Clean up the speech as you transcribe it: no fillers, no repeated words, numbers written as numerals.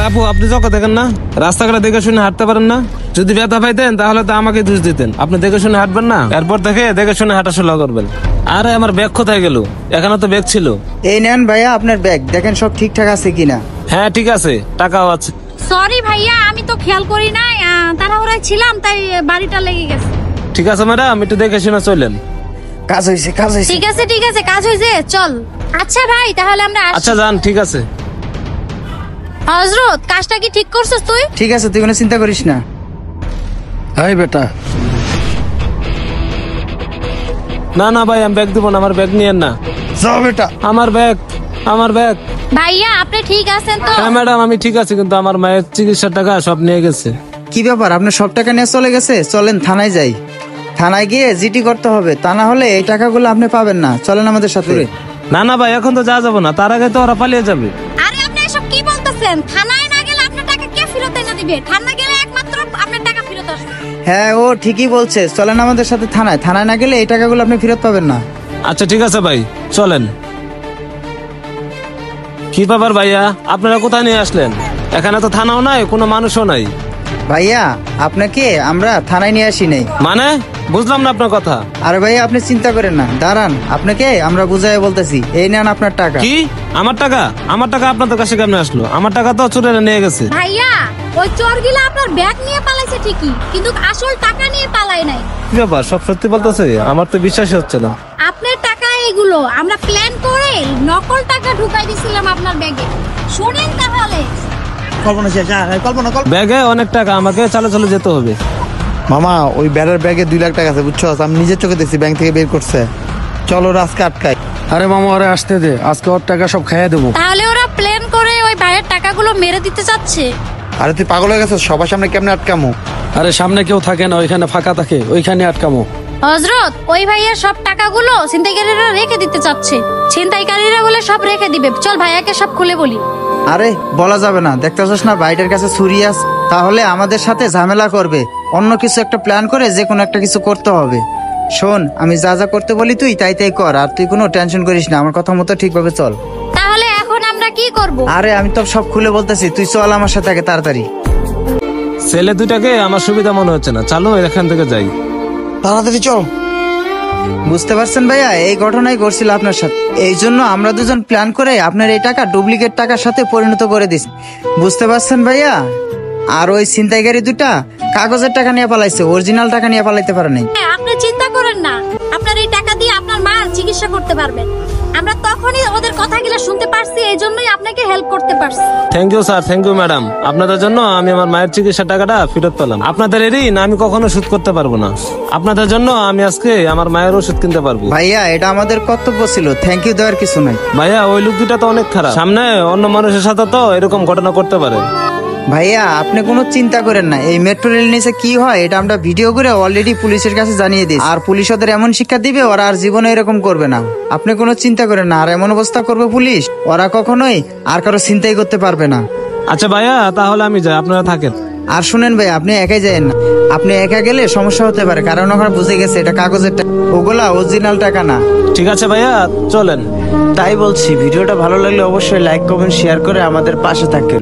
আপু আপনি চোখে দেখেন না, রাস্তাঘাটে দেখে শুনে হাঁটতে পারেন না? যদি ব্যথা পাইতেন তাহলে তো আমাকে দোষ দিতেন। আপনি দেখে শুনে হাঁটবেন না, এরপর থেকে দেখে শুনে হাঁটাচলা করবেন। আরে আমার ব্যাগ কোথায় গেল? এখানে তো ব্যাগ ছিল। এই নেন ভাইয়া আপনার ব্যাগ, দেখেন সব ঠিকঠাক আছে কিনা। হ্যাঁ ঠিক আছে, টাকাও আছে। সরি ভাইয়া, আমি তো খেয়াল করি নাই, তাড়াহুড়ায় ছিলাম তাই বাড়িটা লেগে গেছে। ঠিক আছে ম্যাডাম, একটু দেখে শুনে চলেন। কাজ হয়েছে, কাজ হয়েছে। ঠিক আছে ঠিক আছে, কাজ হয়েছে, চল। আচ্ছা ভাই তাহলে আমরা আসি। আচ্ছা যান, ঠিক আছে। হযরত, কাজটা কি ঠিক করছিস তুই? ঠিক আছে, তুই কোনো চিন্তা করিস না। এই বেটা, না না ভাই, আমি ব্যাগ দিব না, আমার ব্যাগ নিয়েন না। যাও বেটা। আমার ব্যাগ, আমার ব্যাগ। ভাইয়া আপনি ঠিক আছেন তো? হ্যাঁ ম্যাডাম, আমি ঠিক আছি, কিন্তু আমার মায়ের চিকিৎসার টাকা সব নিয়ে গেছে। কি ব্যাপার, আপনার সব টাকা নিয়ে চলে গেছে? চলেন থানায় যাই, থানায় গিয়ে জিডি করতে হবে, তা না হলে এই টাকাগুলো আপনি পাবেন না। চলেন আমাদের সাথে। না না ভাই, এখন তো যাওয়া যাবে না, তার আগে তো ওরা পালিয়ে যাবে। আরে আপনি এসব কি বলতেছেন? থানায় না গেলে আপনার টাকা কে ফেরত এনে দিবে? থানায় গেলে একমাত্র আপনার টাকা ফেরত আসবে। হ্যাঁ ও ঠিকই বলছে, চলেন আমাদের সাথে থানায়। থানায় না গেলে এই টাকাগুলো আপনি ফেরত পাবেন না। আচ্ছা ঠিক আছে ভাই, চলেন। কি ব্যাপার ভাইয়া, আপনারা কোথায় নিয়ে আসলেন? এখানে তো থানাও নাই, কোনো মানুষও নাই। ভাইয়া আপনাকে আমরা থানায় নিয়ে আসি নাই। মানে বুঝলাম না আপনার কথা। আরে ভাইয়া আপনি চিন্তা করেন না, দাঁড়ান, আপনাকে আমরা বুঝাই বলতেছি। এই নেন আপনার টাকা। কি আমার টাকা? আমার টাকা আপনাদের কাছে কেমনে আসলো? আমার টাকা তো চোরেরা নিয়ে গেছে। ভাইয়া ওই চোরগুলো আপনার ব্যাগ নিয়ে পালাইছে ঠিকই, কিন্তু আসল টাকা নিয়ে পালাই নাই। কি ব্যাপার, সব সত্যি বলতেছে? আমার তো বিশ্বাসই হচ্ছে না। আপনার টাকা এগুলো আমরা প্ল্যান করে নকল টাকা ঢুকাই দিছিলাম আপনার ব্যাগে। শুনেন তাহলে। কল্পনা শেষ, কল্পনা। ব্যাগে অনেক টাকা, আমাকে চালে চলে যেতে হবে। মামা ওই ব্যারের ব্যাগে 2 লাখ টাকা আছে, বুঝছো? আমি নিজের চোখে দেখছি, ব্যাংক থেকে বের করছে। চলো আজকে আটকাই। আরে মামা ওরে আসতে দে, আজকে ওর টাকা সব খাইয়ে দেবো। তাহলে ওরা প্ল্যান করে ওই ভাইয়ের টাকাগুলো মেরে দিতে চাচ্ছে। আরে তুই পাগল হয়ে গেছিস? সবার সামনে কেমনে আটকামো? আরে সামনে কেউ থাকে না, ওইখানে ফাঁকা থাকে, ওইখানে আটকামো। হযরত, ওই ভাইয়ের সব টাকাগুলো ছিনতাইকারীরা রেখে দিতে চাচ্ছে। ছিনতাইকারীরা বলে সব রেখে দিবে। চল ভাইয়াকে সব খুলে বলি। আরে বলা যাবে না, দেখতেছস না ভাইটার কাছে ছুরি আছে, তাহলে আমাদের সাথে ঝামেলা করবে। অন্য কিছু একটা প্ল্যান করে যে কোনো একটা কিছু করতে হবে। শোন, আমি যা যা করতে বলি তুই তাই তাই কর, আর তুই কোনো টেনশন করিস না, আমার কথা মতো ঠিকভাবে চল। তাহলে এখন আমরা কি করব? আরে আমি তো সব খুলে বলতেছি, তুই চল আমার সাথে আগে তাড়াতাড়ি। ছেলে দুটাকে আমার সুবিধা মনে হচ্ছে না, চলো এখান থেকে যাই। তাড়াতাড়ি চল। বুঝতে পারছেন ভাইয়া, এই ঘটনাই ঘটছিল আপনার সাথে। এই জন্য আমরা দুজন প্ল্যান করে আপনার এই টাকা ডুপ্লিকেট টাকার সাথে পরিণত করে দিস। বুঝতে পারছেন ভাইয়া? আর ওই ছিনতাইকারী দুটা কাগজের টাকা নিয়ে পালাইছে, অরিজিনাল টাকা নিয়ে পালাইতে পারে নাই। হ্যাঁ, আপনি চিন্তা করেন না, আপনার এই টাকা দিয়ে আপনার মা চিকিৎসা করতে পারবেন। আমরা তখনই ওদের কথাগুলো শুনতে পারছি, এই জন্যই আপনাকে হেল্প করতে পারছি। Thank you sir, thank you madam. আপনাদের জন্য আমি আমার মায়ের চিকিৎসার টাকাটা ফেরত পেলাম। আপনাদের ঋণ আমি কখনো শোধ করতে পারবো না। আপনাদের জন্য আমি আজকে আমার মায়ের ওষুধ কিনতে পারবো। ভাইয়া এটা আমাদের কর্তব্য ছিল, থ্যাংক ইউ দেওয়ার কিছু নাই। ভাইয়া ওই লোক দুটা তো অনেক খারাপ, সামনে অন্য মানুষের সাথে তো এরকম ঘটনা করতে পারে। ভাইয়া আপনি কোনো চিন্তা করেন না, এই মেট্রো রেল নিচে কি হয় এটা আমরা ভিডিও করে অলরেডি পুলিশের কাছে জানিয়ে দিই, আর পুলিশ ওদের এমন শিক্ষা দিবে ওরা আর জীবনে এরকম করবে না। আপনি কোনো চিন্তা করেন না, আর এমন অবস্থা করবে পুলিশ, ওরা কখনোই আর কারো চিন্তাই করতে পারবে না। আচ্ছা ভাইয়া, তাহলে আমি যাই, আপনারা থাকেন। আর শুনেন ভাই, আপনি একাই যাবেন না, আপনি একা গেলে সমস্যা হতে পারে, কারণ ওরা বুঝে গেছে এটা কাগজের টাকা, ওগুলা অরিজিনাল টাকা না। ঠিক আছে ভাইয়া, চলেন। তাই বলছি, ভিডিওটা ভালো লাগলে অবশ্যই লাইক কমেন্ট শেয়ার করে আমাদের পাশে থাকেন।